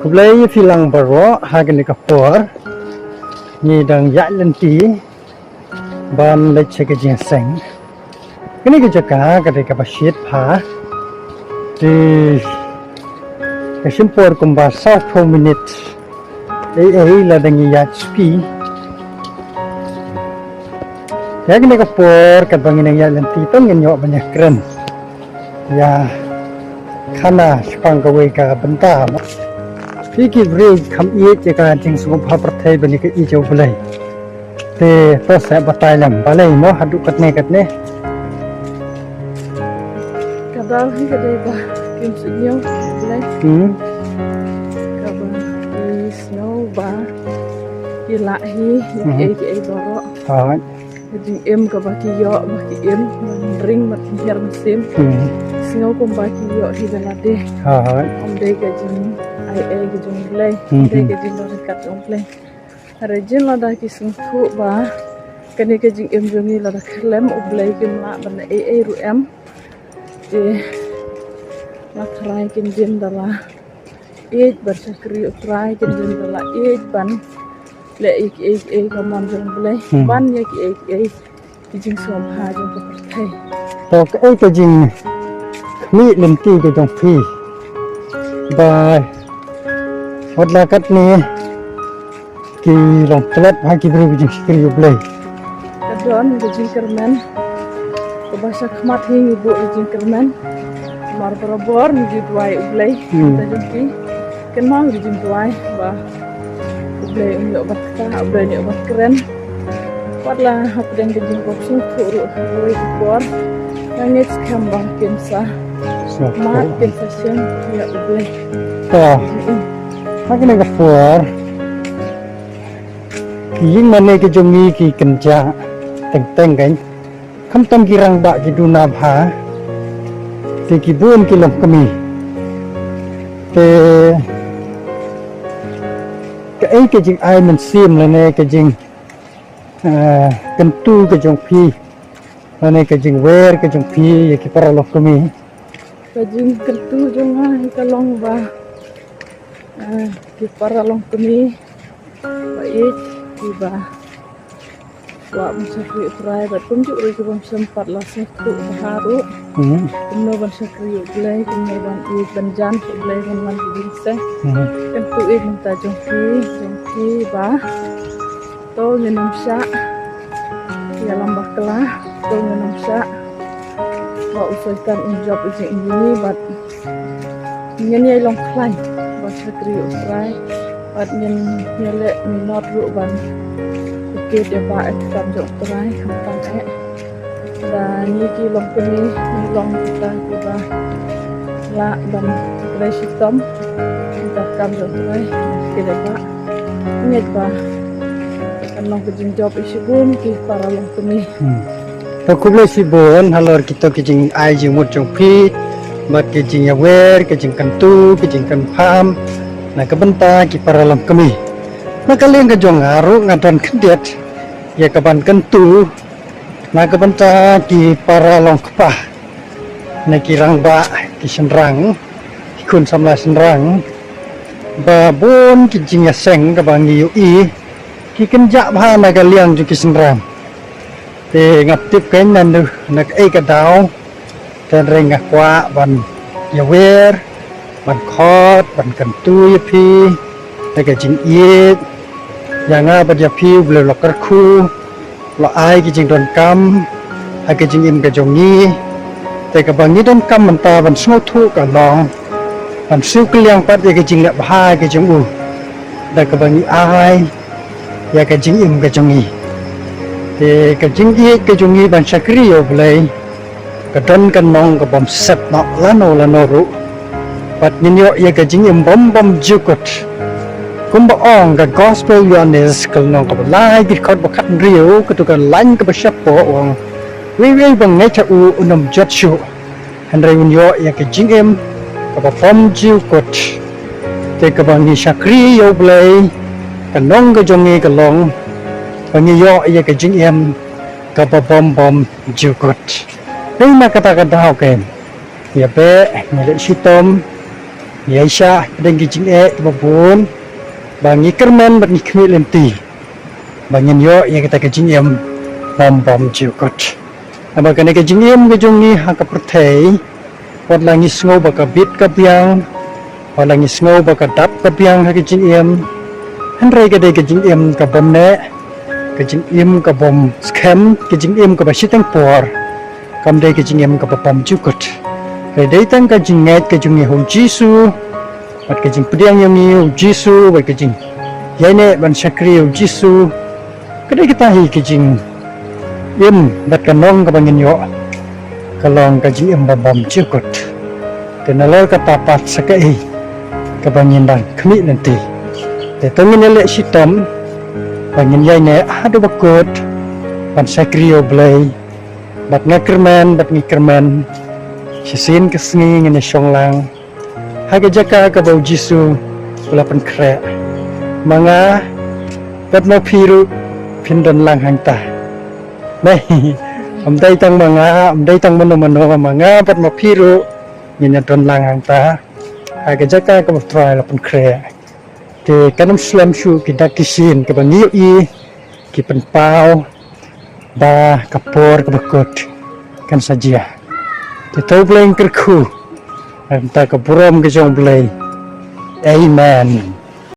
Kublai filang baro hagen ni kapor ni dang ya lenti ban le cheke jing seng kini ke jaka ka de ka pasit pha di ka simpor kumba 4 minute la dang ya spi ya kini kapor ka bangin ya lenti tong nyo banyak keren ya khana spang ka we ka bentaพี่กิบรีคำอีจะการจึงสุขภาพประเทศบันนี้ก็อีเจ้าไปเลยแต่ตัวแสบตายลำไปเลยมั้งหัดดูกัดเนกัดเนกระดาษที่กระเดบะกินสุดเดียวเลยกระบะกีสโนบะกีละฮีเอดอร์อ๋อจึงเอ็มกับบะกียอบะกีเอ็มมันริงมันเฮียร์มซิมสโนกุมบะกียอที่เวลาเดอ๋ออมเดกจึงai ke jong play de ke jing lo kat jong play ara jin la da ki sung thu ba kani ke jing em jong ni la da khlem u play ke ma ban ai ru em de la trai kin jin da la e bar sakri u trai kin jin da la e ban le e ka mon jong play ban ye ki jing som ha jong ko thai to ke jing mi lim ti ke jong phi bye Wat lakat ni ki long telat ha ki beri bijing sikri ublay. Kadon bijing kermen. Ko bahasa khmat hing ibu bijing kermen. Mar barabor ni duai ublay. Ta jumpi ken mau bijing duai ba ublay ni obat ka ublay ni obat keren. Wat la hap deng bijing ko sung thuru roi bor. Nangit kham bang kensa. Mat kensa sen ya ublay. Ta Makin nak keluar, kini mana ke jongi ki kerja teng kan, kamtam kirang bak ki duna bha, te ki bun ki lom kami, te ke jing ai men sim lene ke jing kentu ke jong pi, lene ke jing wer ke jong pi ye ki para lom kami, ke jing kentu jong ai ka long ba. Di para long kami baik tiba wa musafir try bat tunjuk ri kubam sempat la satu baharu kemno ban sakri ublay kemno ban banjan ublay ban binse kan tu minta jongki ba to ngenam sya ya lambak kelah to ngenam sya wa usulkan job ini bat ngene long klai sakri usrai bat nyen nyele minot ru ban ke de ba kam jok trai kampan da ni ki long kini ni long kita ba la ban resitom kita kam jok trai ke de ba nyet ba kan long kejing job isibun ki para long kini to kuble sibun halor kita kejing ai jing mut jong pi bat kejing awer kejing kantu kejing kan pham na kabenta ki para lam kami nakaleng ka jong aru ngadan kendet ya kaban kantu na kabenta ki para long kpa na kirang ba ki senrang ki kun samla senrang ba bon kejing seng ka bang yu i ki kenja bha na ka liang ju ki senrang te ngap tip ken nan du nak ai ka dau ten ring kwa ban ya wer ban khot ban kan tu ya phi ta ka jing yet ya nga ba ya phi ble lo kar khu lo ai ki jing don kam ha ka jing im ka jong ni te ka bang ni don kam man ta ban sno thu ka long ban siu kliang pat ya ka jing la ba ka jing u da ka bang ni ai ya ka jing im ka jong ni te ka jing yet ka jong ni ban sakri yo ble ka don kan nong ka bom sep no la no ru pat ninyo ye ka jing im bom jukot kumba ong ka gospel yones kal nong ka lai ki khot ba khat riu ka tu ka lan ka ba shap po ong wi bang ngai cha u unom jot shu han rai ninyo ye ka jing im ka ba bom jukot te ka ba ni sakri yo blai ka nong ka jong ni ka long ba ni yo ye ka jing im ka ba bom jukot Đây mà kata-kata hoken. Ya be, ngale sitom Aisyah dan kijing babun bangi kermen bat ni khmi lenti bangin yo ya kita kijing em bom jukot aba kana kijing em kejung ni ha ka perthei wat langi sngo ba ka bit ka piang wat langi sngo ba ka dap ka piang ha kijing em han rei ka de kijing em ka bom ne kijing em ka bom scam kijing em ka ba sitang por kam de kijing em ka bom jukot kai dei tang ka jing ngai ka jung ni ho jisu bat ka jing pediang yang ni ho jisu ba ka jing yai ne ban sakri ho jisu ka dei kita hi ka jing em bat ka nong ka bangin yo ka long ka jing em bom jukot te na lo ka tapat sakai ka bangin dan khmi nanti te tongin le sitam bangin yai ne adu bakot ban sakri ho blai bat ngakerman bat ngikerman Sisin kesngi ngene songlang haga jaka ka bau jisu ulapan kre manga bat ma phiru pindon lang hangta nei amdai tang manga amdai tang mano manga bat ma phiru ngene don lang hangta haga jaka ka bau trai lapan kre te kanam slam shu kidak kisin ka bangiu I ki pen pau ba kapor ka bakot kan saja Kita bleng kerku, entah keburam ke jong bleng. Amen.